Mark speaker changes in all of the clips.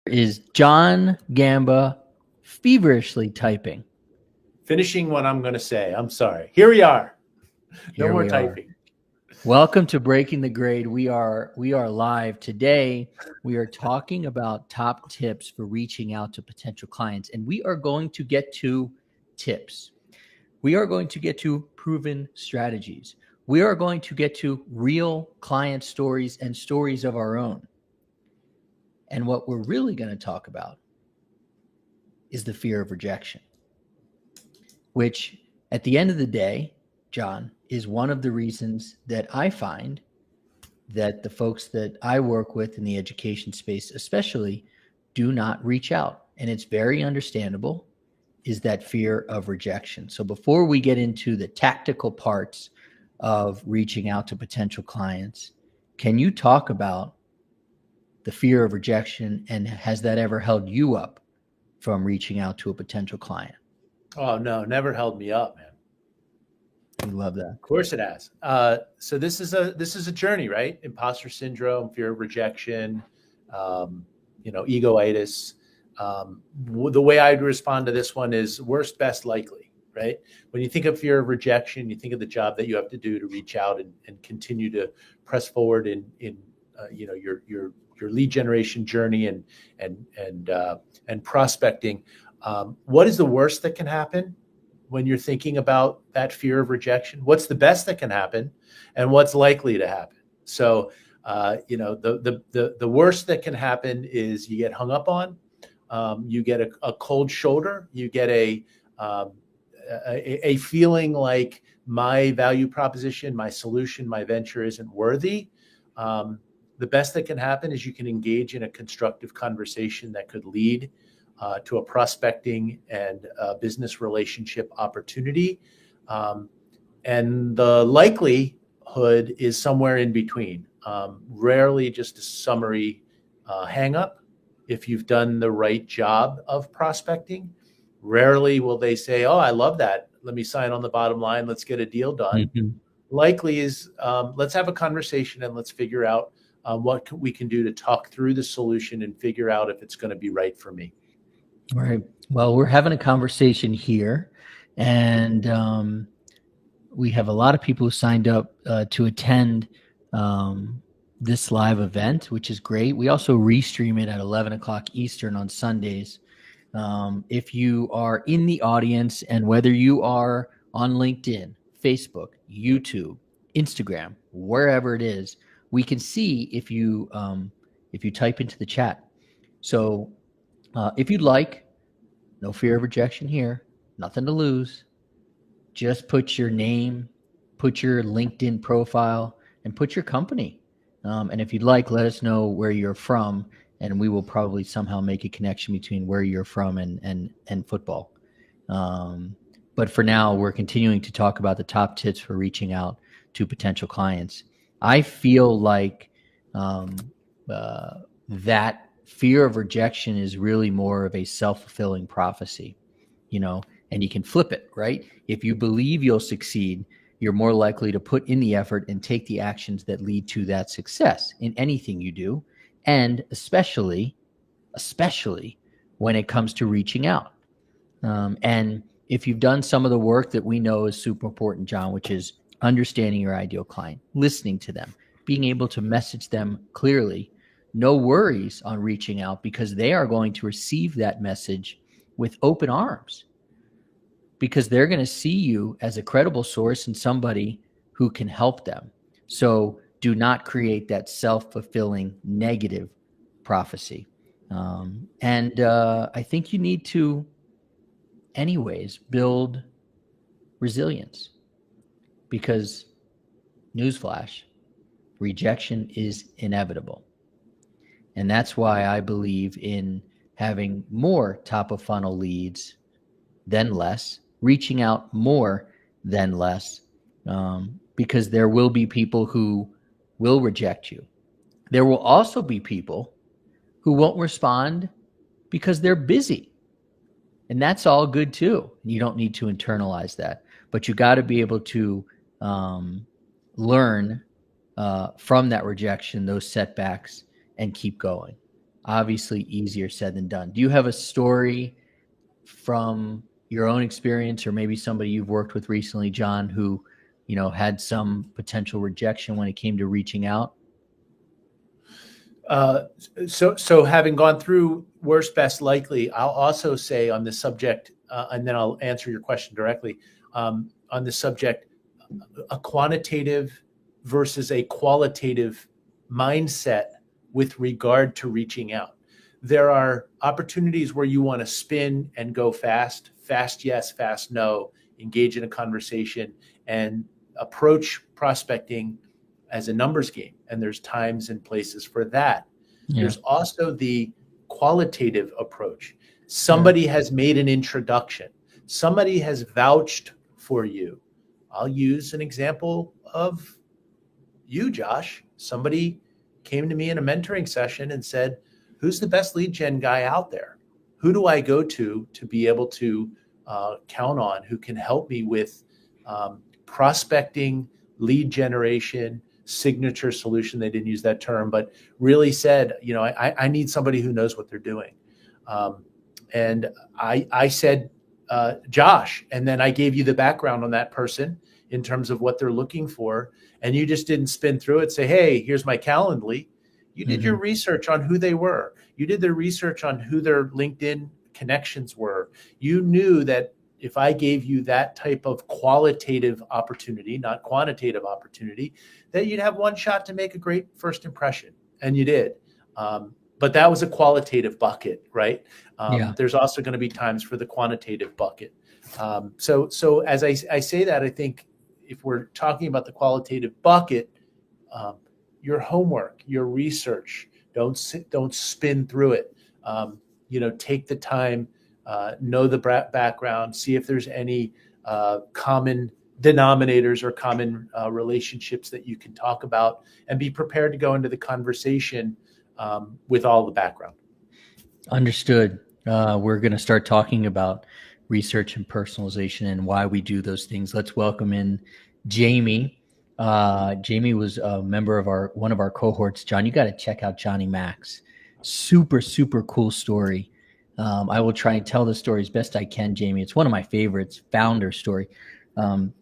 Speaker 1: Is John Gamba feverishly typing.
Speaker 2: Finishing what I'm going to say. I'm sorry. Here we are. No more typing.
Speaker 1: Welcome to Breaking the Grade. We are live today. We are talking about top tips for reaching out to potential clients, and we are going to get to tips. We are going to get to proven strategies. We are going to get to real client stories and stories of our own. And what we're really going to talk about is the fear of rejection, which at the end of the day, John, is one of the reasons that I find that the folks that I work with in the education space especially do not reach out. And it's very understandable, is that fear of rejection. So before we get into the tactical parts of reaching out to potential clients, can you talk about the fear of rejection, and has that ever held you up from reaching out to a potential client?
Speaker 2: Oh, no, never held me up, man.
Speaker 1: We love that.
Speaker 2: Of course it has. So this is a journey, right? Imposter syndrome, fear of rejection, egoitis. The way I'd respond to this one is worst, best, likely, right? When you think of fear of rejection, you think of the job that you have to do to reach out and continue to press forward in your lead generation journey and prospecting. What is the worst that can happen when you're thinking about that fear of rejection? What's the best that can happen, and what's likely to happen? So, the worst that can happen is you get hung up on, you get a cold shoulder, you get a feeling like my value proposition, my solution, my venture isn't worthy. The best that can happen is you can engage in a constructive conversation that could lead to a prospecting and business relationship opportunity. And the likelihood is somewhere in between. Rarely just a summary hang up. If you've done the right job of prospecting, rarely will they say, "Oh, I love that. Let me sign on the bottom line. Let's get a deal done." Mm-hmm. Likely is, let's have a conversation and let's figure out what we can do to talk through the solution and figure out if it's going to be right for me.
Speaker 1: All right. Well, we're having a conversation here, and we have a lot of people who signed up to attend this live event, which is great. We also restream it at 11 o'clock Eastern on Sundays. If you are in the audience, and whether you are on LinkedIn, Facebook, YouTube, Instagram, wherever it is, we can see if you type into the chat. So if you'd like, no fear of rejection here, nothing to lose. Just put your name, put your LinkedIn profile, and put your company. And if you'd like, let us know where you're from, and we will probably somehow make a connection between where you're from and football. But for now, we're continuing to talk about the top tips for reaching out to potential clients. I feel like that fear of rejection is really more of a self-fulfilling prophecy, and you can flip it, right? If you believe you'll succeed, you're more likely to put in the effort and take the actions that lead to that success in anything you do, and especially when it comes to reaching out. And if you've done some of the work that we know is super important, John, which is understanding your ideal client, listening to them, being able to message them clearly, no worries on reaching out, because they are going to receive that message with open arms, because they're going to see you as a credible source and somebody who can help them. So do not create that self-fulfilling negative prophecy. And I think you need to, anyways, build resilience, because newsflash, rejection is inevitable. And that's why I believe in having more top of funnel leads than less, reaching out more than less, because there will be people who will reject you. There will also be people who won't respond because they're busy. And that's all good too. You don't need to internalize that, but you got to be able to learn from that rejection, those setbacks, and keep going. obviously easier said than done. Do you have a story from your own experience, or maybe somebody you've worked with recently, John, who, had some potential rejection when it came to reaching out?
Speaker 2: So having gone through worst, best, likely, I'll also say on this subject, and then I'll answer your question directly, on this subject, a quantitative versus a qualitative mindset with regard to reaching out. There are opportunities where you want to spin and go fast yes, fast no, engage in a conversation, and approach prospecting as a numbers game. And there's times and places for that.
Speaker 1: Yeah.
Speaker 2: There's also the qualitative approach. Somebody has made an introduction. Somebody has vouched for you. I'll use an example of you, Josh. Somebody came to me in a mentoring session and said, who's the best lead gen guy out there? Who do I go to be able to count on, who can help me with prospecting, lead generation, signature solution? They didn't use that term, but really said, I need somebody who knows what they're doing. And I said, Josh, and then I gave you the background on that person in terms of what they're looking for. And you just didn't spin through it, say, hey, here's my Calendly. You did your research on who they were. You did the research on who their LinkedIn connections were. You knew that if I gave you that type of qualitative opportunity, not quantitative opportunity, that you'd have one shot to make a great first impression. And you did. But that was a qualitative bucket, right? There's also going to be times for the quantitative bucket. So as I say that, I think if we're talking about the qualitative bucket, your homework, your research, don't spin through it. Take the time, know the background, see if there's any common denominators or common relationships that you can talk about, and be prepared to go into the conversation with all the background.
Speaker 1: Understood. We're going to start talking about research and personalization and why we do those things. Let's welcome in Jamie. Jamie was a member of one of our cohorts. John, you got to check out Johnny Max. Super, super cool story. I will try and tell the story as best I can, Jamie. It's one of my favorites, founder story.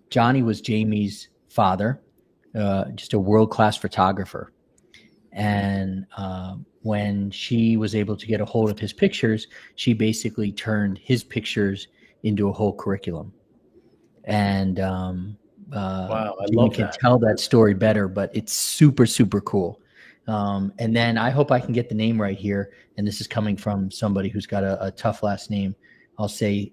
Speaker 1: Johnny was Jamie's father, just a world-class photographer. And when she was able to get a hold of his pictures, she basically turned his pictures into a whole curriculum. And
Speaker 2: wow, I
Speaker 1: Jamie
Speaker 2: love
Speaker 1: can
Speaker 2: that.
Speaker 1: tell that story better, but it's super, super cool. And then I hope I can get the name right here. And this is coming from somebody who's got a tough last name. I'll say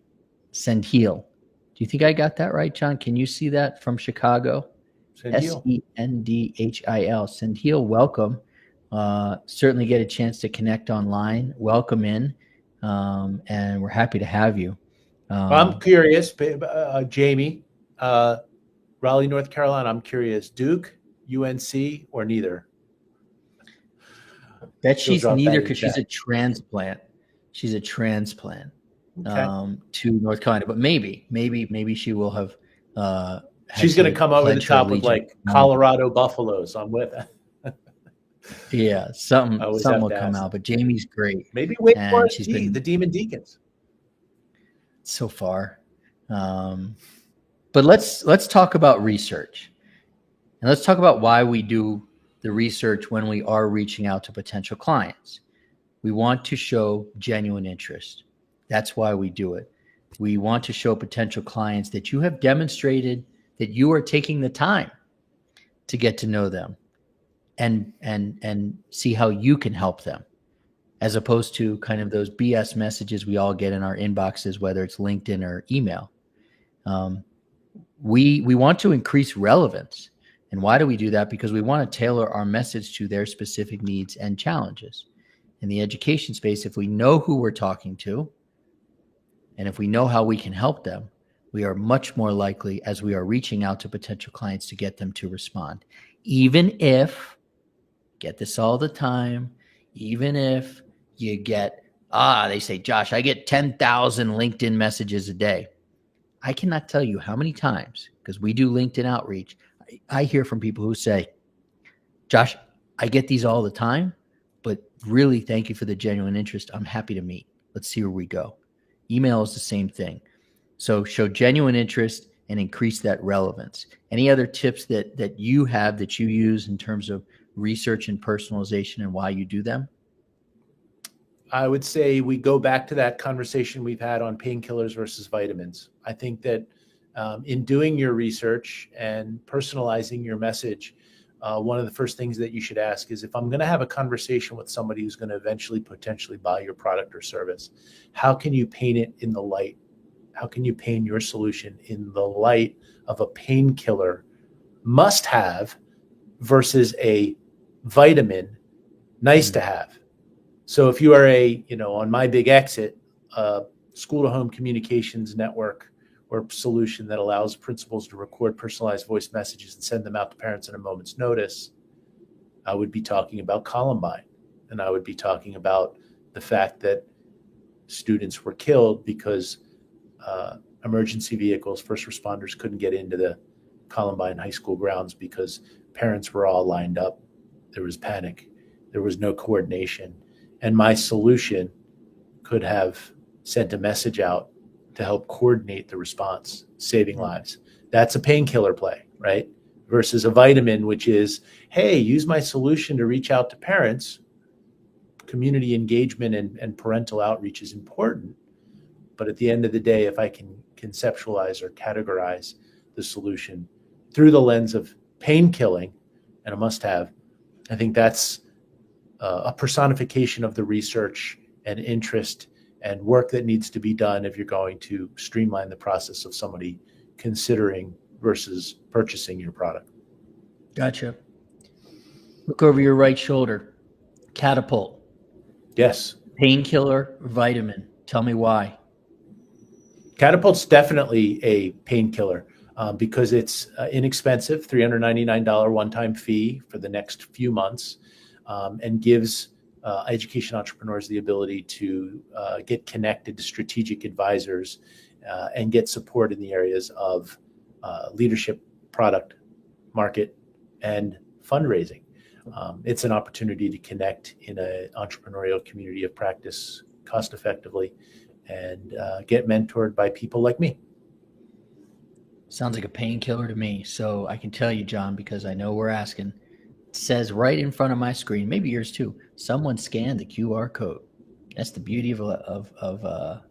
Speaker 1: Sendhil. Do you think I got that right, John? Can you see that from Chicago? Sendhil. Sendhil, welcome. Certainly get a chance to connect online. Welcome in. And we're happy to have you.
Speaker 2: I'm curious, Jamie, Raleigh, North Carolina. I'm curious, Duke, UNC, or neither?
Speaker 1: Bet she's neither, because she's a transplant. She's a transplant to North Carolina, but maybe she will have.
Speaker 2: She's going to come over the top with like Colorado Buffaloes. I'm with it.
Speaker 1: Yeah, something will come out. But Jamie's great.
Speaker 2: Maybe Wake Forest, the Demon Deacons.
Speaker 1: So far, but let's talk about research, and let's talk about why we do the research when we are reaching out to potential clients. We want to show genuine interest. That's why we do it. We want to show potential clients that you have demonstrated that you are taking the time to get to know them and see how you can help them, as opposed to kind of those BS messages we all get in our inboxes, whether it's LinkedIn or email. We want to increase relevance. And why do we do that? Because we want to tailor our message to their specific needs and challenges. In the education space, if we know who we're talking to, and if we know how we can help them, we are much more likely, as we are reaching out to potential clients, to get them to respond. Even if, get this all the time, even if you get, they say, Josh, I get 10,000 LinkedIn messages a day. I cannot tell you how many times, because we do LinkedIn outreach, I hear from people who say, Josh, I get these all the time, but really thank you for the genuine interest. I'm happy to meet. Let's see where we go. Email is the same thing. So show genuine interest and increase that relevance. Any other tips that you have that you use in terms of research and personalization and why you do them?
Speaker 2: I would say we go back to that conversation we've had on painkillers versus vitamins. I think that in doing your research and personalizing your message, one of the first things that you should ask is, if I'm going to have a conversation with somebody who's going to eventually potentially buy your product or service, how can you paint it in the light? How can you paint your solution in the light of a painkiller must have versus a vitamin nice to have? So if you are on My Big Exit, school to home communications network or solution that allows principals to record personalized voice messages and send them out to parents at a moment's notice, I would be talking about Columbine. And I would be talking about the fact that students were killed because emergency vehicles, first responders couldn't get into the Columbine High School grounds because parents were all lined up. There was panic. There was no coordination. And my solution could have sent a message out to help coordinate the response, saving lives. That's a painkiller play, right? Versus a vitamin, which is, hey, use my solution to reach out to parents. Community engagement and parental outreach is important. But at the end of the day, if I can conceptualize or categorize the solution through the lens of pain killing and a must-have, I think that's a personification of the research and interest and work that needs to be done if you're going to streamline the process of somebody considering versus purchasing your product.
Speaker 1: Gotcha. Look over your right shoulder. Catapult.
Speaker 2: Yes.
Speaker 1: Painkiller, vitamin. Tell me why.
Speaker 2: Catapult's definitely a painkiller because it's inexpensive, $399 one-time fee for the next few months, and gives education entrepreneurs the ability to get connected to strategic advisors and get support in the areas of leadership, product, market, and fundraising. It's an opportunity to connect in an entrepreneurial community of practice cost effectively and get mentored by people like me.
Speaker 1: Sounds like a painkiller to me. So I can tell you, John, because I know we're asking, it says right in front of my screen, maybe yours too, someone scanned the QR code. That's the beauty of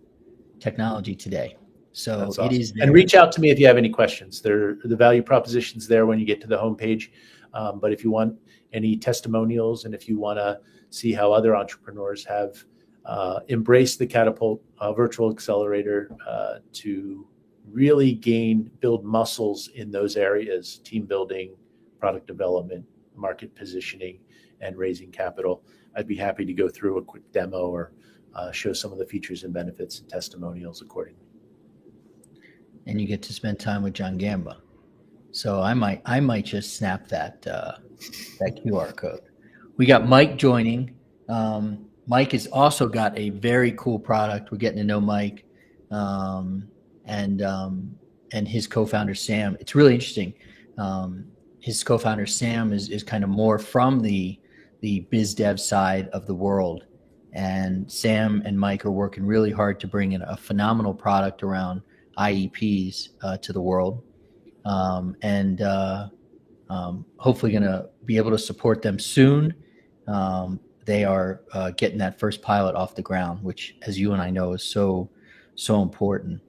Speaker 1: technology today. So awesome. It is there.
Speaker 2: And reach out to me if you have any questions. The value proposition's there when you get to the homepage. But if you want any testimonials and if you want to see how other entrepreneurs have embraced the Catapult Virtual Accelerator to really build muscles in those areas, team building, product development, market positioning, and raising capital, I'd be happy to go through a quick demo or show some of the features and benefits and testimonials accordingly.
Speaker 1: And you get to spend time with John Gamba. So I might just snap that QR code. We got Mike joining. Mike has also got a very cool product. We're getting to know Mike and his co-founder Sam. It's really interesting. His co-founder Sam is kind of more from the biz dev side of the world, and Sam and Mike are working really hard to bring in a phenomenal product around IEPs to the world, and hopefully going to be able to support them soon. They are getting that first pilot off the ground, which, as you and I know, is so important.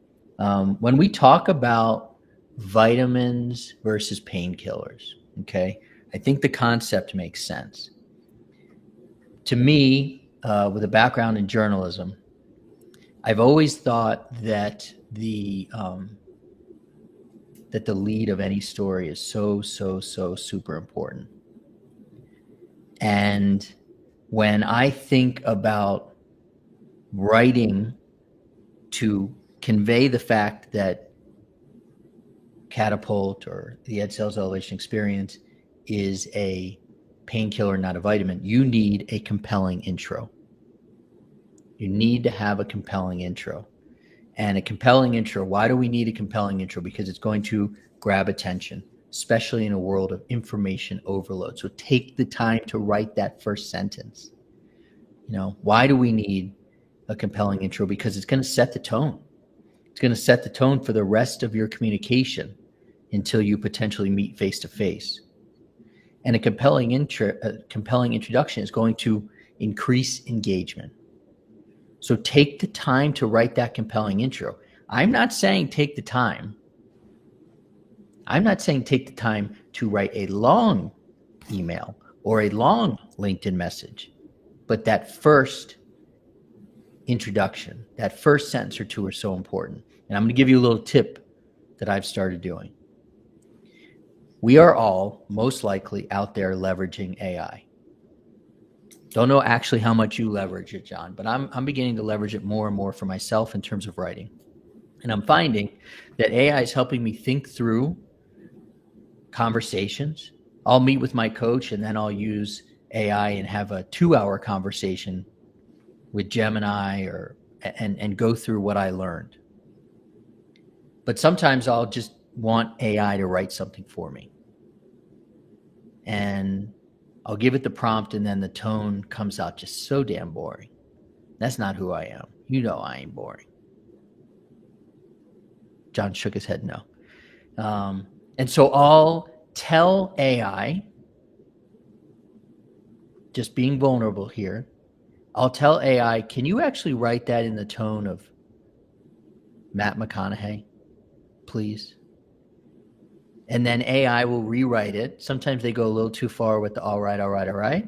Speaker 1: When we talk about vitamins versus painkillers, okay, I think the concept makes sense. To me, with a background in journalism, I've always thought that the lead of any story is so super important. And when I think about writing to convey the fact that Catapult or the Ed Sales Elevation Experience is a painkiller, not a vitamin, you need a compelling intro. You need to have a compelling intro. And a compelling intro, why do we need a compelling intro? Because it's going to grab attention, especially in a world of information overload. So take the time to write that first sentence. Why do we need a compelling intro? Because it's going to set the tone. It's going to set the tone for the rest of your communication until you potentially meet face to face. And a compelling introduction is going to increase engagement. So take the time to write that compelling intro. I'm not saying take the time. I'm not saying take the time to write a long email or a long LinkedIn message, but that first introduction, that first sentence or two are so important. And I'm going to give you a little tip that I've started doing. We are all most likely out there leveraging AI. Don't know actually how much you leverage it, John, but I'm beginning to leverage it more and more for myself in terms of writing. And I'm finding that AI is helping me think through conversations. I'll meet with my coach and then I'll use AI and have a 2-hour conversation with Gemini and go through what I learned. But sometimes I'll just want AI to write something for me. And I'll give it the prompt and then the tone comes out just so damn boring. That's not who I am. I ain't boring. John shook his head no. And so I'll tell AI, just being vulnerable here, I'll tell AI, can you actually write that in the tone of Matt McConaughey, please? And then AI will rewrite it. Sometimes they go a little too far with the all right.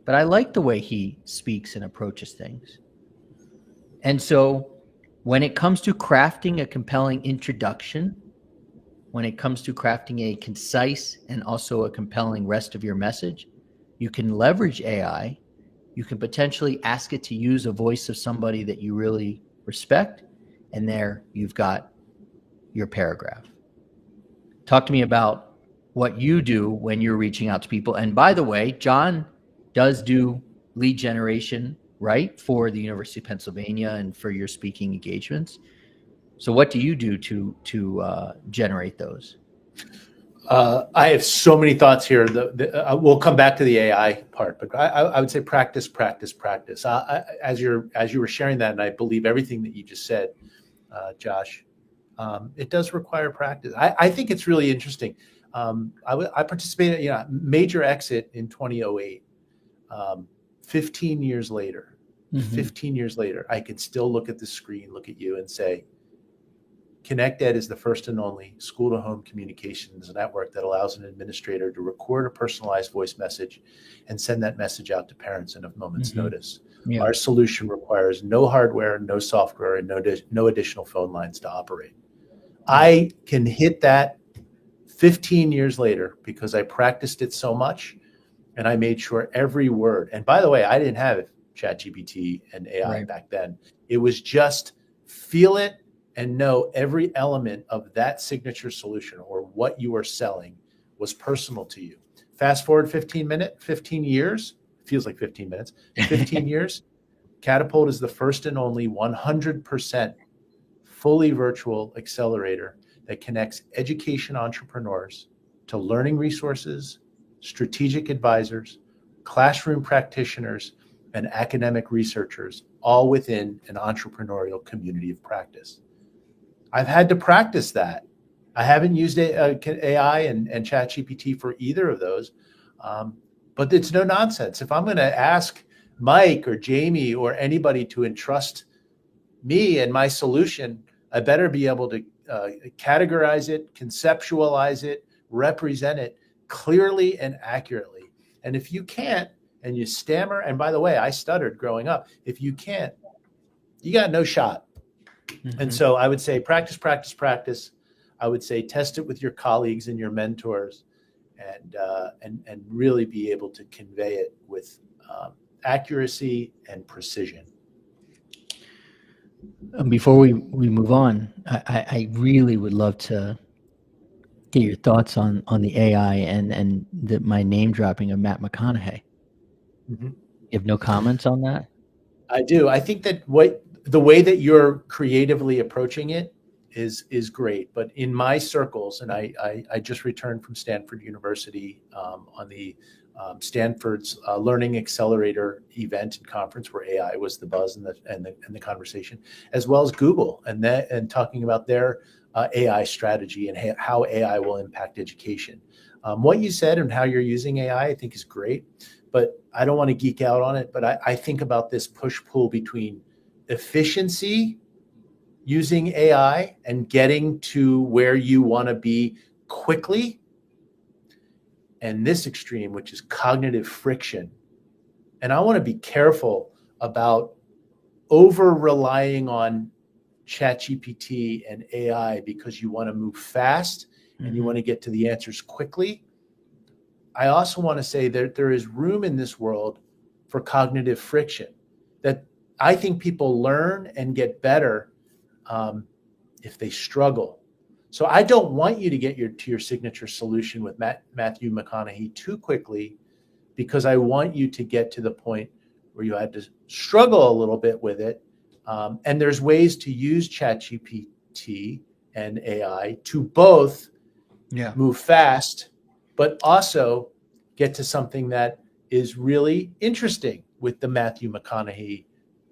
Speaker 1: But I like the way he speaks and approaches things. And so when it comes to crafting a compelling introduction, when it comes to crafting a concise and also a compelling rest of your message, you can leverage AI. You can potentially ask it to use a voice of somebody that you really respect. And there you've got your paragraph. Talk to me about what you do when you're reaching out to people. And by the way, John does do lead generation, right, for the University of Pennsylvania and for your speaking engagements. So what do you do to generate those?
Speaker 2: I have so many thoughts here. We'll come back to the AI part, but I would say practice. As you were sharing that, and I believe everything that you just said, Josh, it does require practice. I think it's really interesting. I participated in a major exit in 2008. 15 years later, 15 years later, I can still look at the screen, look at you and say, ConnectEd is the first and only school-to-home communications network that allows an administrator to record a personalized voice message and send that message out to parents in a moment's notice. Yeah. Our solution requires no hardware, no software, and no additional phone lines to operate. I can hit that 15 years later because I practiced it so much and I made sure every word. And by the way, I didn't have ChatGPT and AI back then. It was just feel it and know every element of that signature solution or what you are selling was personal to you. Fast forward 15 years, feels like 15 minutes, 15 years, Catapult is the first and only 100% fully virtual accelerator that connects education entrepreneurs to learning resources, strategic advisors, classroom practitioners, and academic researchers, all within an entrepreneurial community of practice. I've had to practice that. I haven't used AI and ChatGPT for either of those, but it's no nonsense. If I'm going to ask Mike or Jamie or anybody to entrust me and my solution, I better be able to categorize it, conceptualize it, represent it clearly and accurately. And if you can't, and you stammer, and by the way, I stuttered growing up. If you can't, you got no shot. And so I would say practice. I would say test it with your colleagues and your mentors, and really be able to convey it with accuracy and precision.
Speaker 1: Before we move on, I really would love to get your thoughts on the AI and my name dropping of Matt McConaughey. You have no comments on that?
Speaker 2: I do. I think that the way that you're creatively approaching it is great. But in my circles, and I just returned from Stanford University on the Stanford's Learning Accelerator event and conference, where AI was the buzz and the conversation, as well as Google and talking about their AI strategy and how AI will impact education. What you said and how you're using AI, I think is great, but I don't want to geek out on it. But I think about this push-pull between efficiency using AI and getting to where you want to be quickly, and this extreme, which is cognitive friction. And I want to be careful about over relying on ChatGPT and AI because you want to move fast and you want to get to the answers quickly. I also want to say that there is room in this world for cognitive friction, that I think people learn and get better if they struggle. So I don't want you to get to your signature solution with Matthew McConaughey too quickly, because I want you to get to the point where you had to struggle a little bit with it. And there's ways to use ChatGPT and AI to both move fast, but also get to something that is really interesting with the Matthew McConaughey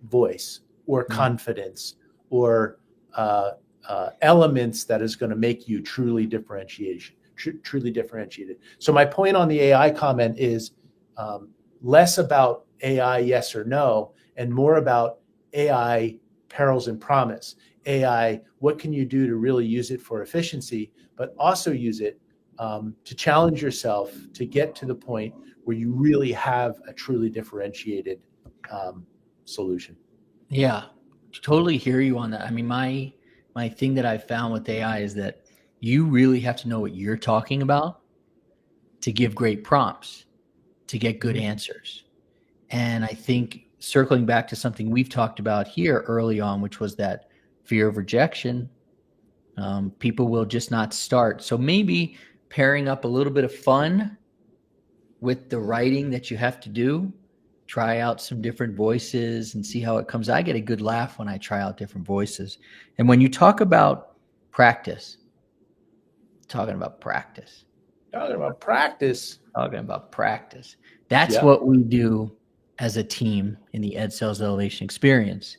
Speaker 2: voice or confidence or elements that is going to make you truly differentiated. So my point on the AI comment is less about AI yes or no, and more about AI perils and promise. AI, what can you do to really use it for efficiency, but also use it to challenge yourself to get to the point where you really have a truly differentiated solution.
Speaker 1: Yeah, totally hear you on that. I mean, my thing that I've found with AI is that you really have to know what you're talking about to give great prompts, to get good answers. And I think circling back to something we've talked about here early on, which was that fear of rejection, people will just not start. So maybe pairing up a little bit of fun with the writing that you have to do, try out some different voices and see how it comes. I get a good laugh when I try out different voices. And when you talk about practice, talking about practice, that's what we do as a team in the Ed Sales Elevation Experience.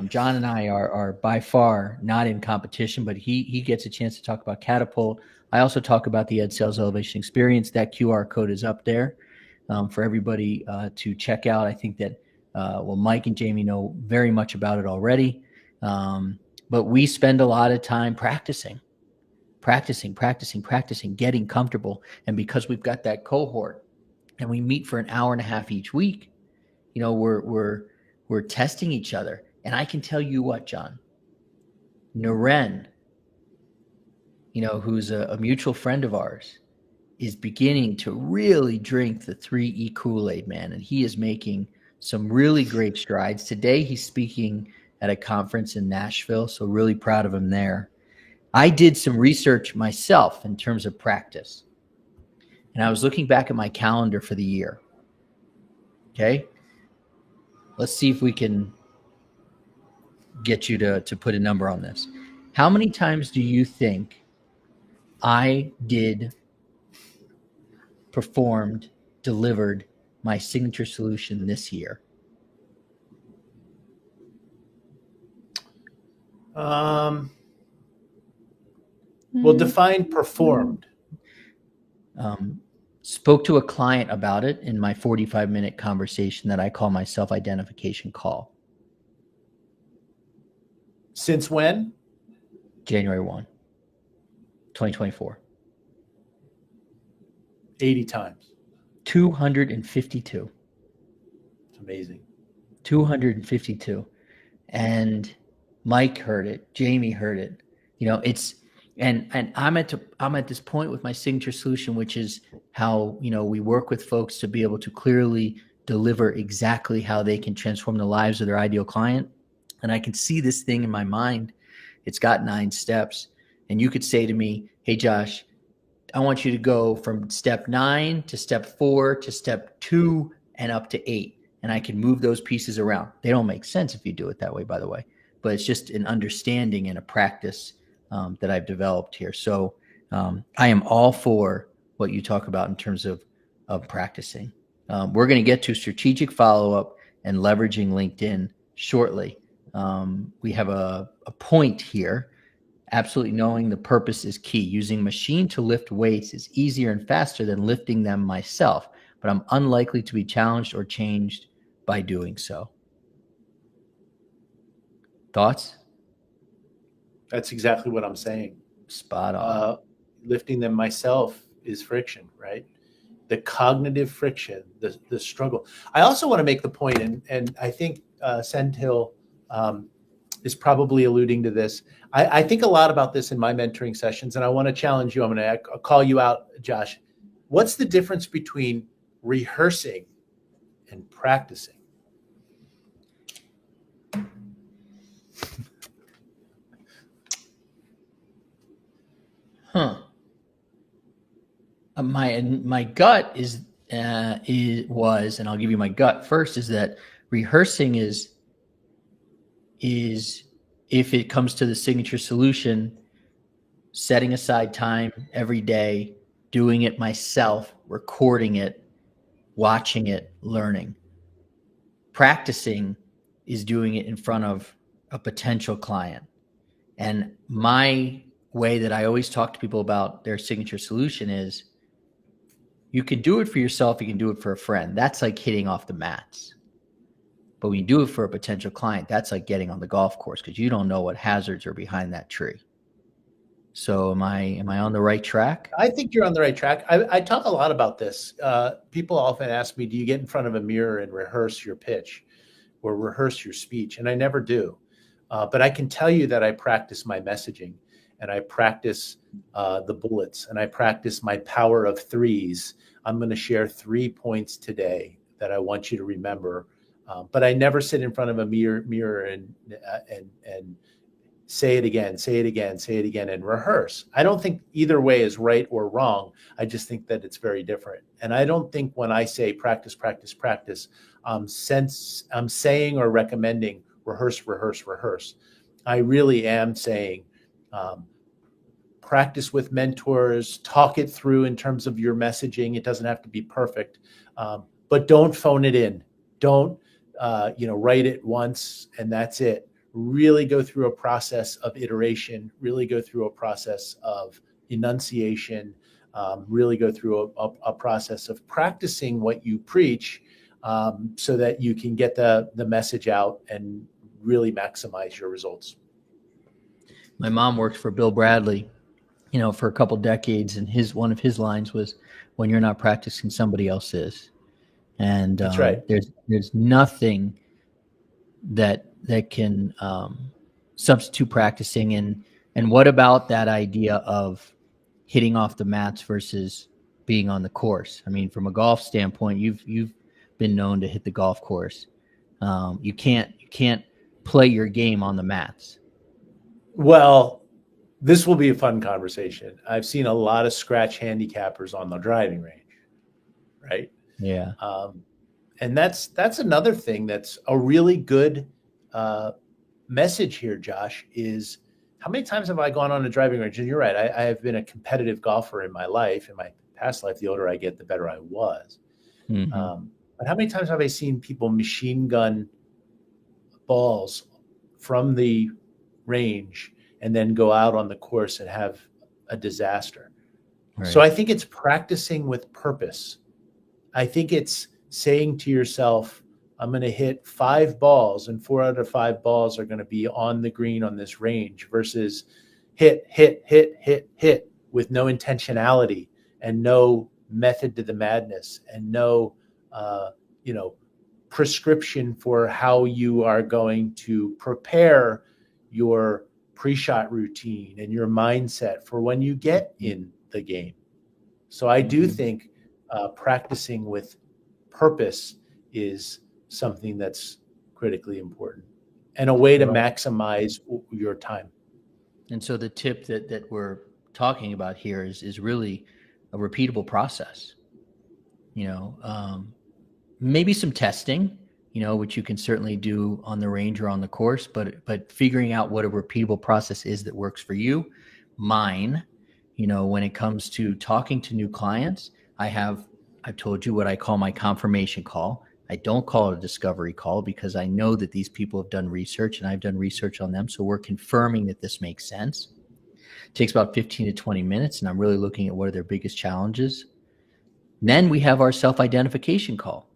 Speaker 1: John and I are by far not in competition, but he gets a chance to talk about Catapult. I also talk about the Ed Sales Elevation Experience. That QR code is up there for everybody to check out. I think that, Mike and Jamie know very much about it already. But we spend a lot of time practicing, getting comfortable. And because we've got that cohort and we meet for an hour and a half each week, we're testing each other. And I can tell you what, John, Naren, who's a mutual friend of ours, is beginning to really drink the 3E Kool-Aid, man. And he is making some really great strides. Today, he's speaking at a conference in Nashville. So really proud of him there. I did some research myself in terms of practice. And I was looking back at my calendar for the year. Okay. Let's see if we can get you to put a number on this. How many times do you think I performed, delivered my signature solution this year?
Speaker 2: Well, define performed.
Speaker 1: Spoke to a client about it in my 45-minute conversation that I call my self-identification call.
Speaker 2: Since when?
Speaker 1: January 1, 2024.
Speaker 2: 80 times.
Speaker 1: 252.
Speaker 2: It's amazing.
Speaker 1: 252. And Mike heard it. Jamie heard it. And I'm at this point with my signature solution, which is how, we work with folks to be able to clearly deliver exactly how they can transform the lives of their ideal client. And I can see this thing in my mind. It's got 9 steps. And you could say to me, hey, Josh, I want you to go from step 9 to step 4 to step 2 and up to 8. And I can move those pieces around. They don't make sense if you do it that way, by the way. But it's just an understanding and a practice that I've developed here. So I am all for what you talk about in terms of of practicing. We're going to get to strategic follow-up and leveraging LinkedIn shortly. We have a point here. Absolutely knowing the purpose is key. Using machine to lift weights is easier and faster than lifting them myself, but I'm unlikely to be challenged or changed by doing so. Thoughts?
Speaker 2: That's exactly what I'm saying.
Speaker 1: Spot on.
Speaker 2: Lifting them myself is friction, right? The cognitive friction, the struggle. I also want to make the point, and I think Senthil is probably alluding to this. I think a lot about this in my mentoring sessions, and I want to challenge you. I'm going to call you out, Josh. What's the difference between rehearsing and practicing?
Speaker 1: My gut was, and I'll give you my gut first, is that rehearsing is if it comes to the signature solution, setting aside time every day, doing it myself, recording it, watching it, learning. Practicing is doing it in front of a potential client. And my way that I always talk to people about their signature solution is you can do it for yourself, you can do it for a friend. That's like hitting off the mats. But when you do it for a potential client, that's like getting on the golf course because you don't know what hazards are behind that tree. So am I on the right track?
Speaker 2: I think you're on the right track. I talk a lot about this. People often ask me, do you get in front of a mirror and rehearse your pitch or rehearse your speech? And I never do. But I can tell you that I practice my messaging and I practice the bullets and I practice my power of threes. I'm going to share 3 points today that I want you to remember. But I never sit in front of a mirror and say it again, say it again, say it again, and rehearse. I don't think either way is right or wrong. I just think that it's very different. And I don't think when I say practice, practice, practice, since I'm saying or recommending rehearse, rehearse, rehearse. I really am saying practice with mentors, talk it through in terms of your messaging. It doesn't have to be perfect, but don't phone it in. Don't write it once and that's it. Really go through a process of iteration, really go through a process of enunciation, really go through a process of practicing what you preach so that you can get the message out and really maximize your results.
Speaker 1: My mom worked for Bill Bradley, for a couple decades, and one of his lines was, "When you're not practicing, somebody else is." And
Speaker 2: that's right.
Speaker 1: There's nothing that can substitute practicing. And what about that idea of hitting off the mats versus being on the course? I mean, from a golf standpoint, you've been known to hit the golf course. You can't play your game on the mats.
Speaker 2: Well, this will be a fun conversation. I've seen a lot of scratch handicappers on the driving range, right?
Speaker 1: Yeah.
Speaker 2: And that's another thing that's a really good message here, Josh, is how many times have I gone on a driving range? And you're right, I have been a competitive golfer in my life. In my past life, the older I get, the better I was.
Speaker 1: Mm-hmm.
Speaker 2: But how many times have I seen people machine gun balls from the range and then go out on the course and have a disaster? Right. So I think it's practicing with purpose. I think it's saying to yourself, I'm going to hit 5 balls and 4 out of 5 balls are going to be on the green on this range versus hit with no intentionality and no method to the madness and no, prescription for how you are going to prepare your pre-shot routine and your mindset for when you get in the game. So I do think practicing with purpose is something that's critically important and a way to maximize your time.
Speaker 1: And so the tip that we're talking about here is really a repeatable process. Maybe some testing, which you can certainly do on the range or on the course, but figuring out what a repeatable process is that works for you. Mine, when it comes to talking to new clients, I have I've told you what I call my confirmation call. I don't call it a discovery call because I know that these people have done research and I've done research on them. So we're confirming that this makes sense. It takes about 15 to 20 minutes, and I'm really looking at what are their biggest challenges. And then we have our self-identification call,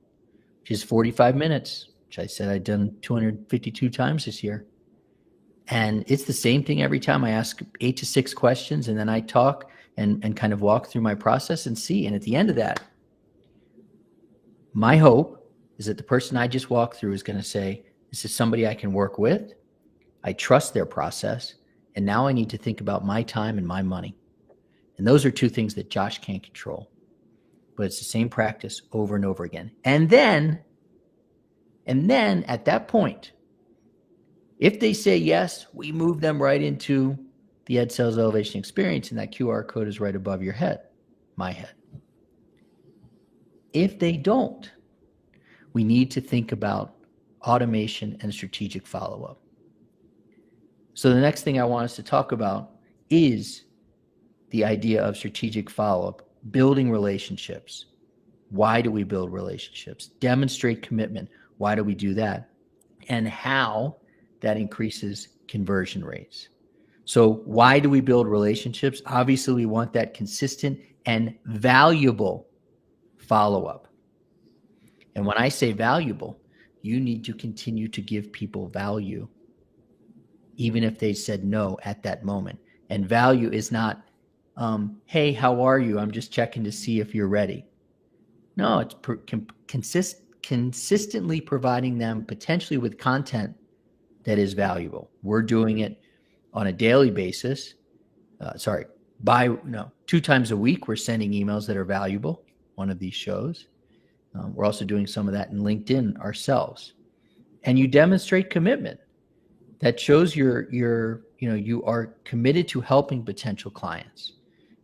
Speaker 1: which is 45 minutes, which I said I'd done 252 times this year. And it's the same thing every time. I ask 8 to 6 questions, and then I talk and kind of walk through my process and see. And at the end of that, my hope is that the person I just walked through is going to say, this is somebody I can work with. I trust their process. And now I need to think about my time and my money. And those are two things that Josh can't control. But it's the same practice over and over again. And then at that point, if they say yes, we move them right into the Ed Sales Elevation Experience, and that QR code is right above your head, my head. If they don't, we need to think about automation and strategic follow-up. So the next thing I want us to talk about is the idea of strategic follow-up, building relationships. Why do we build relationships? Demonstrate commitment. Why do we do that? And how that increases conversion rates. So why do we build relationships? Obviously, we want that consistent and valuable follow-up. And when I say valuable, you need to continue to give people value, even if they said no at that moment. And value is not, hey, how are you? I'm just checking to see if you're ready. No, it's consistently providing them potentially with content that is valuable. We're doing it on a daily basis. 2 times a week, we're sending emails that are valuable, one of these shows. We're also doing some of that in LinkedIn ourselves. And you demonstrate commitment. That shows you are committed to helping potential clients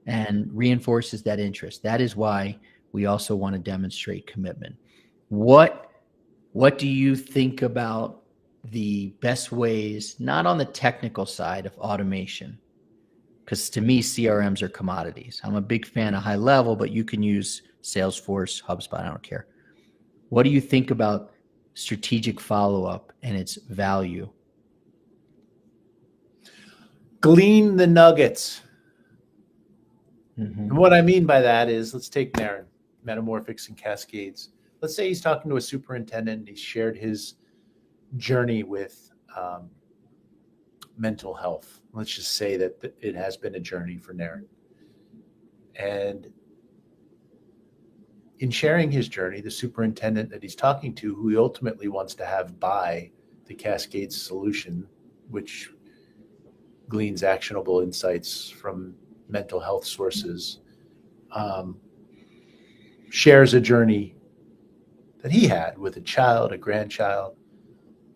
Speaker 1: and reinforces that interest. That is why we also want to demonstrate commitment. What do you think about the best ways, not on the technical side of automation? Because to me, CRMs are commodities. I'm a big fan of high level, but you can use Salesforce, HubSpot, I don't care. What do you think about strategic follow-up and its value?
Speaker 2: Glean the nuggets.
Speaker 1: Mm-hmm.
Speaker 2: And what I mean by that is, let's take Naren, Metamorphics and Cascades. Let's say he's talking to a superintendent and he shared his journey with mental health. Let's just say that it has been a journey for Naren. And in sharing his journey, the superintendent that he's talking to, who he ultimately wants to have buy the Cascades solution, which gleans actionable insights from mental health sources, shares a journey that he had with a child, a grandchild,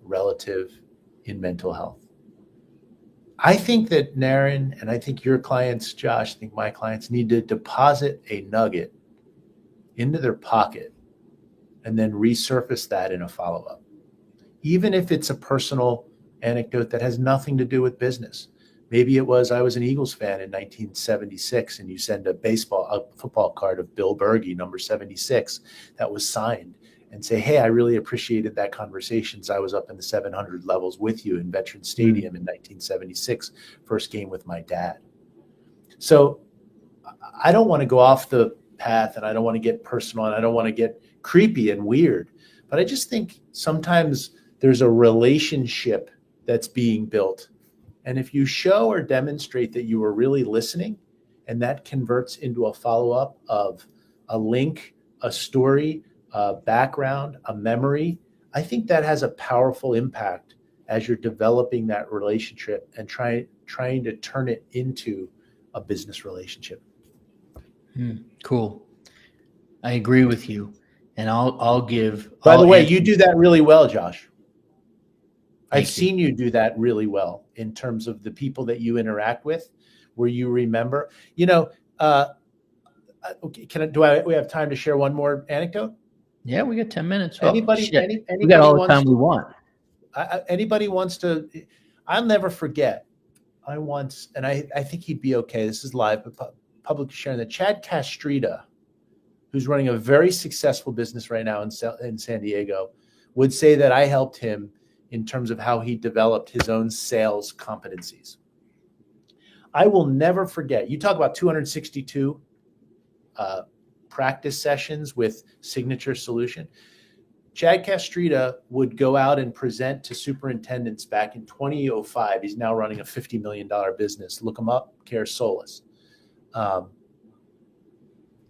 Speaker 2: relative in mental health. I think that Naren, and I think your clients, Josh, I think my clients need to deposit a nugget into their pocket and then resurface that in a follow-up. Even if it's a personal anecdote that has nothing to do with business. Maybe it was, I was an Eagles fan in 1976, and you send a football card of Bill Berge, number 76, that was signed, and say, hey, I really appreciated that conversation as I was up in the 700 levels with you in Veterans Stadium in 1976, first game with my dad. So I don't want to go off the path, and I don't want to get personal, and I don't want to get creepy and weird, but I just think sometimes there's a relationship that's being built. And if you show or demonstrate that you are really listening, and that converts into a follow-up of a link, a story, a background, a memory, I think that has a powerful impact as you're developing that relationship and trying to turn it into a business relationship.
Speaker 1: Cool. I agree with you. And I'll give.
Speaker 2: By the way, you do that really well, Josh. I've seen you do that really well in terms of the people that you interact with, where you remember. Okay, we have time to share one more anecdote?
Speaker 1: Yeah, we got 10 minutes.
Speaker 2: Anybody
Speaker 1: we got all the time we want.
Speaker 2: Anybody wants to? I'll never forget. I once, and I think he'd be okay. This is live, but public sharing that Chad Castrita, who's running a very successful business right now in San Diego, would say that I helped him in terms of how he developed his own sales competencies. I will never forget, you talk about 262 practice sessions with Signature Solution. Chad Castrita would go out and present to superintendents back in 2005. He's now running a $50 million business. Look him up, Care Solis.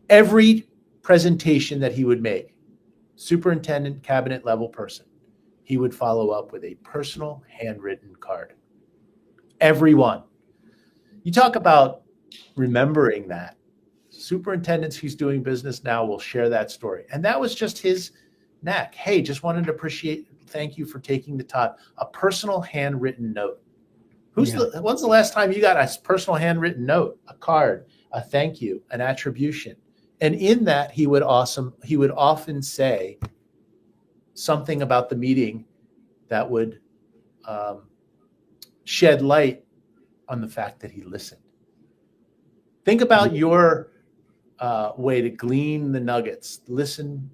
Speaker 2: Every presentation that he would make, superintendent, cabinet level person, he would follow up with a personal handwritten card. Everyone. You talk about remembering that. Superintendents who's doing business now will share that story. And that was just his knack. Hey, just wanted to thank you for taking the time. A personal handwritten note. When's the last time you got a personal handwritten note, a card, a thank you, an attribution? And in that, he would often say something about the meeting that would shed light on the fact that he listened. Think about your way to glean the nuggets, listen,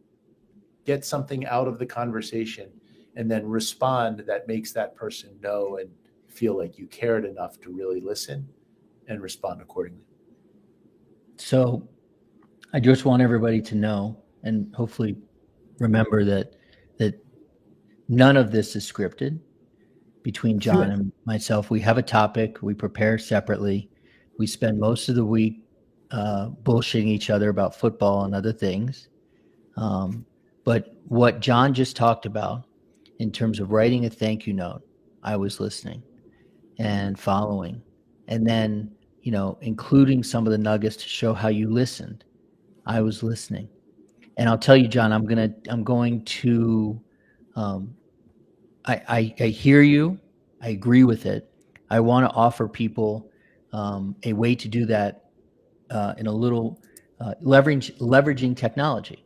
Speaker 2: get something out of the conversation, and then respond that makes that person know and feel like you cared enough to really listen and respond accordingly.
Speaker 1: So I just want everybody to know and hopefully remember that none of this is scripted. Between John and myself, we have a topic, we prepare separately. We spend most of the week bullshitting each other about football and other things. But what John just talked about in terms of writing a thank you note, I was listening and following, and then, including some of the nuggets to show how you listened. I was listening. And I'll tell you, John, I'm going to, I hear you. I agree with it. I want to offer people a way to do that in a little leveraging technology.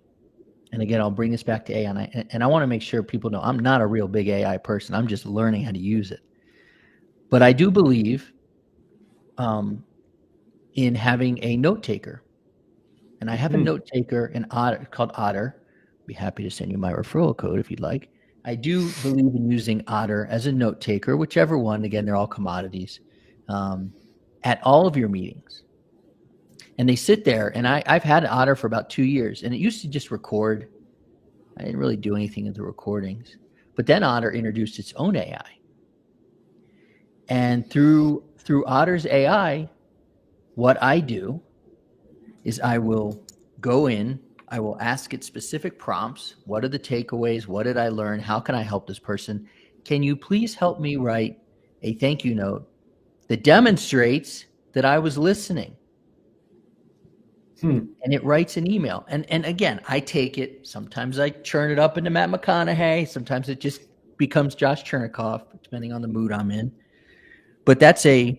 Speaker 1: And again, I'll bring this back to AI. And I want to make sure people know I'm not a real big AI person. I'm just learning how to use it. But I do believe in having a note taker. And I have a note taker called Otter. I'd be happy to send you my referral code if you'd like. I do believe in using Otter as a note taker, whichever one. Again, they're all commodities, at all of your meetings. And they sit there, and I've had Otter for about 2 years, and it used to just record. I didn't really do anything with the recordings. But then Otter introduced its own AI. And through Otter's AI, what I do is I will go in, I will ask it specific prompts. What are the takeaways? What did I learn? How can I help this person? Can you please help me write a thank you note that demonstrates that I was listening? And it writes an email. And again, I take it. Sometimes I churn it up into Matt McConaughey. Sometimes it just becomes Josh Chernikoff, depending on the mood I'm in. But that's a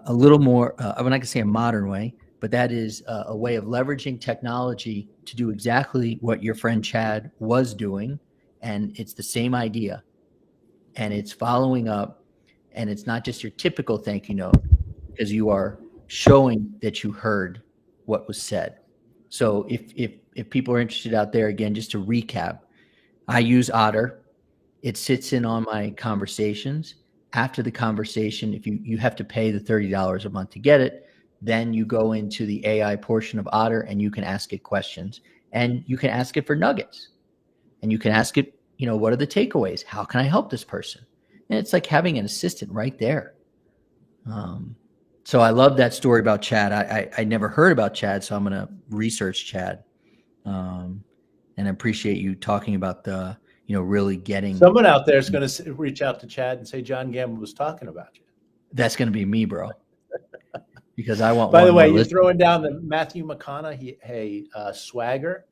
Speaker 1: little more, I'm not going to say a modern way, but that is a way of leveraging technology to do exactly what your friend Chad was doing. And it's the same idea. And it's following up. And it's not just your typical thank you note, because you are showing that you heard what was said. So if people are interested out there, again, just to recap, I use Otter. It sits in on my conversations. After the conversation, if you have to pay the $30 a month to get it, then you go into the AI portion of Otter and you can ask it questions, and you can ask it for nuggets, and you can ask it, what are the takeaways? How can I help this person? And it's like having an assistant right there. So I love that story about Chad. I never heard about Chad, so I'm going to research Chad. And I appreciate you talking about the, really getting.
Speaker 2: Someone out there is going to reach out to Chad and say John Gamba was talking about you.
Speaker 1: That's going to be me, bro. Because I want.
Speaker 2: By the way, you're throwing down the Matthew McConaughey swagger.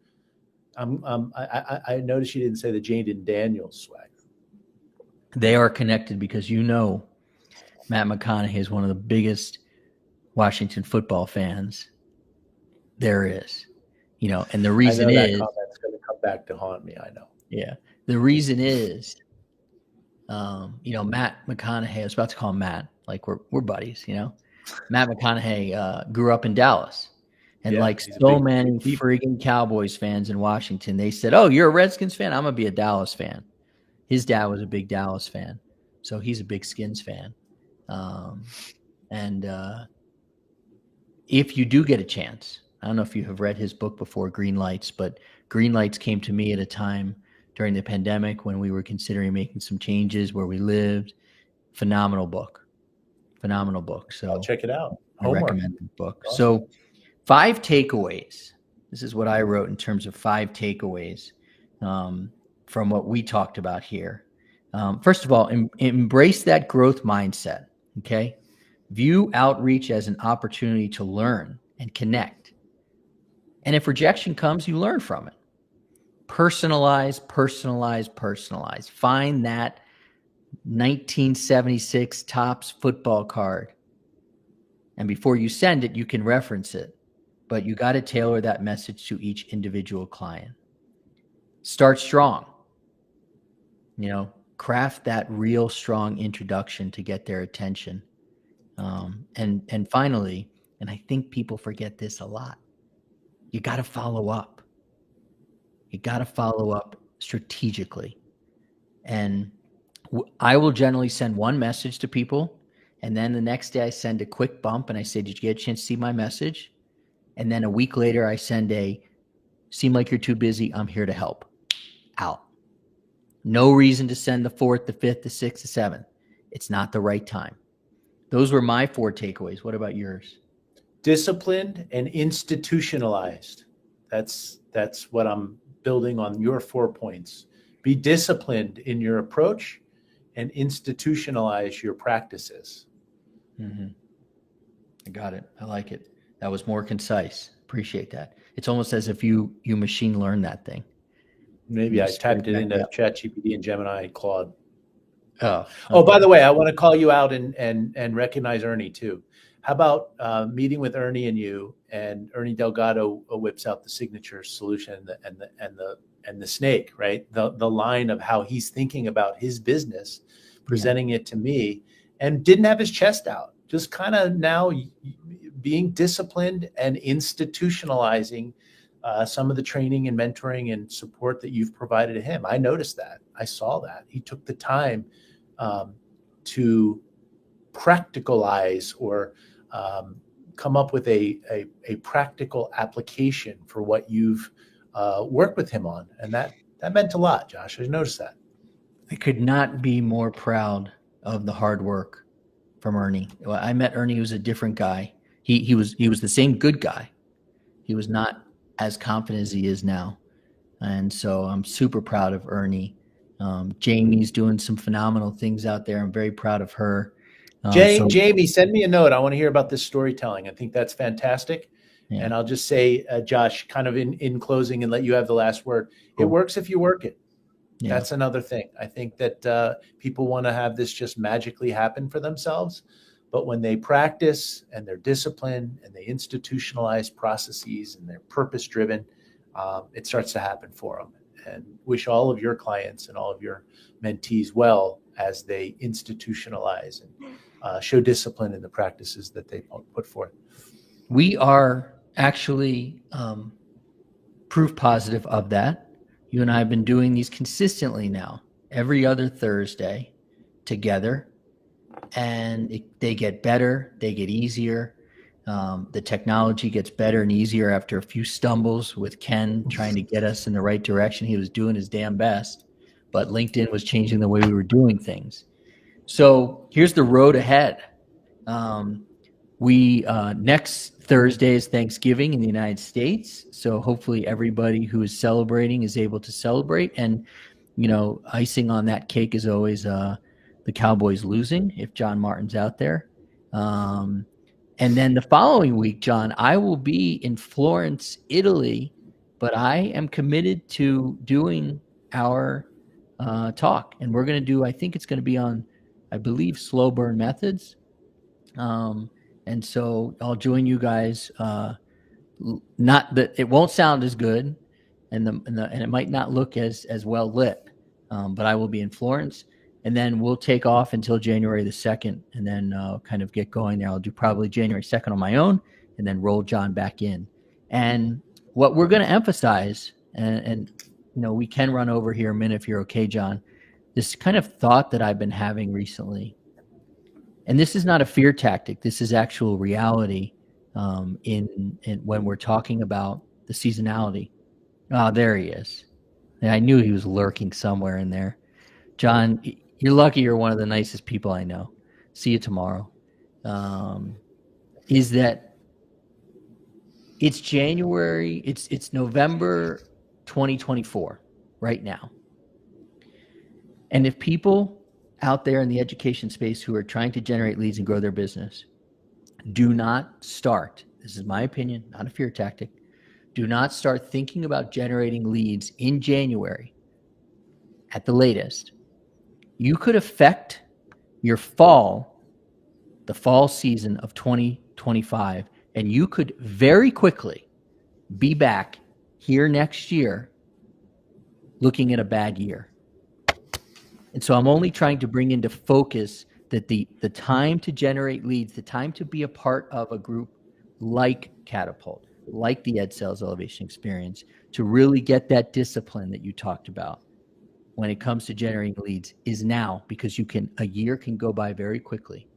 Speaker 2: I noticed you didn't say the Jaden Daniels swagger.
Speaker 1: They are connected because Matt McConaughey is one of the biggest Washington football fans there is. And the reason
Speaker 2: that
Speaker 1: is
Speaker 2: comment's going to come back to haunt me. I know.
Speaker 1: Yeah, the reason is, Matt McConaughey. I was about to call him Matt, like we're buddies. Matt McConaughey grew up in Dallas, And
Speaker 2: Yeah,
Speaker 1: like
Speaker 2: he's a
Speaker 1: so
Speaker 2: big
Speaker 1: many
Speaker 2: deep.
Speaker 1: friggin' Cowboys fans in Washington, they said, "Oh, you're a Redskins fan? I'm gonna be a Dallas fan." His dad was a big Dallas fan, so he's a big Skins fan. Um, and if you do get a chance, I don't know if you have read his book before, Green Lights, but Green Lights came to me at a time during the pandemic when we were considering making some changes where we lived. Phenomenal book. Phenomenal book.
Speaker 2: I'll
Speaker 1: So
Speaker 2: check it out.
Speaker 1: I
Speaker 2: Homework.
Speaker 1: recommend the book.
Speaker 2: Awesome.
Speaker 1: So 5 takeaways. This is what I wrote in terms of 5 takeaways from what we talked about here. First of all, embrace that growth mindset. Okay. View outreach as an opportunity to learn and connect. And if rejection comes, you learn from it. Personalize, personalize, personalize. Find that 1976 Topps football card. And before you send it, you can reference it. But you got to tailor that message to each individual client. Start strong. Craft that real strong introduction to get their attention. And finally, and I think people forget this a lot, you got to follow up. You got to follow up strategically. And I will generally send one message to people, and then the next day I send a quick bump and I say, "Did you get a chance to see my message?" And then a week later I send "Seem like you're too busy. I'm here to help." Out. No reason to send the 4th, the 5th, the 6th, the 7th. It's not the right time. Those were my 4 takeaways. What about yours?
Speaker 2: Disciplined and institutionalized. That's what I'm building on your 4 points. Be disciplined in your approach and institutionalize your practices.
Speaker 1: Mm-hmm. I got it. I like it. That was more concise. Appreciate that. It's almost as if you machine learn that thing.
Speaker 2: Maybe I typed it into ChatGPT and Gemini and Claude.
Speaker 1: Oh, okay.
Speaker 2: Oh, by the way, I want to call you out and recognize Ernie too. How about meeting with Ernie and you, and Ernie Delgado whips out the signature solution and the snake, right? The line of how he's thinking about his business, presenting it to me, and didn't have his chest out. Just kind of now being disciplined and institutionalizing some of the training and mentoring and support that you've provided to him. I noticed that. I saw that. He took the time to practicalize or come up with a practical application for what you've worked with him on. And that meant a lot, Josh. I noticed that.
Speaker 1: I could not be more proud of the hard work from Ernie. Well, I met Ernie, who was a different guy. He was the same good guy. He was not as confident as he is now. And so I'm super proud of Ernie. Jamie's doing some phenomenal things out there. I'm very proud of her.
Speaker 2: Jamie, send me a note. I want to hear about this storytelling. I think that's fantastic. Yeah. And I'll just say, Josh, kind of in closing and let you have the last word. Cool. It works if you work it. Yeah. That's another thing. I think that people want to have this just magically happen for themselves. But when they practice and they're disciplined and they institutionalize processes and they're purpose-driven, it starts to happen for them. And wish all of your clients and all of your mentees well as they institutionalize and show discipline in the practices that they put forth.
Speaker 1: We are actually proof positive of that. You and I have been doing these consistently now, every other Thursday together. And they get better, they get easier. The technology gets better and easier after a few stumbles with Ken trying to get us in the right direction. He was doing his damn best, but LinkedIn was changing the way we were doing things. So here's the road ahead. Next Thursday is Thanksgiving in the United States. So hopefully everybody who is celebrating is able to celebrate. And, icing on that cake is always the Cowboys losing if John Martin's out there. And then the following week, John, I will be in Florence, Italy, but I am committed to doing our talk. And we're going to do, I think it's going to be on, I believe, slow burn methods. And so I'll join you guys. Not that it won't sound as good and it might not look as well lit, but I will be in Florence. And then we'll take off until January the 2nd and then kind of get going there. I'll do probably January 2nd on my own and then roll John back in. And what we're going to emphasize, and we can run over here a minute if you're okay, John, this kind of thought that I've been having recently, and this is not a fear tactic. This is actual reality in when we're talking about the seasonality. Oh, there he is. And I knew he was lurking somewhere in there. John, you're lucky you're one of the nicest people I know. See you tomorrow. Is that it's January, it's November 2024 right now. And if people out there in the education space who are trying to generate leads and grow their business do not start, this is my opinion, not a fear tactic, do not start thinking about generating leads in January at the latest, you could affect your the fall season of 2025, and you could very quickly be back here next year looking at a bad year. And so I'm only trying to bring into focus that the time to generate leads, the time to be a part of a group like Catapult, like the Ed Sales Elevation Experience, to really get that discipline that you talked about when it comes to generating leads is now, because a year can go by very quickly.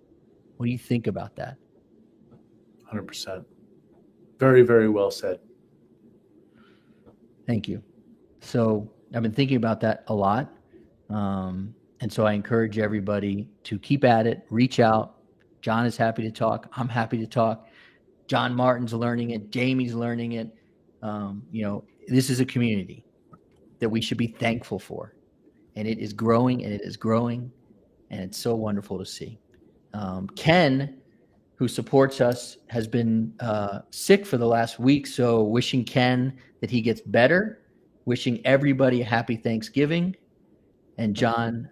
Speaker 1: What do you think about that?
Speaker 2: 100%. Very, very well said.
Speaker 1: Thank you. So I've been thinking about that a lot. And so I encourage everybody to keep at it, reach out. John is happy to talk. I'm happy to talk. John Martin's learning it. Jamie's learning it. This is a community that we should be thankful for. And it is growing, and it is growing. And it's so wonderful to see. Ken, who supports us, has been sick for the last week. So wishing Ken that he gets better, wishing everybody a happy Thanksgiving. And John,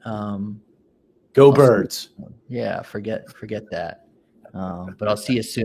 Speaker 2: go Birds.
Speaker 1: Yeah, forget that. But I'll see you soon.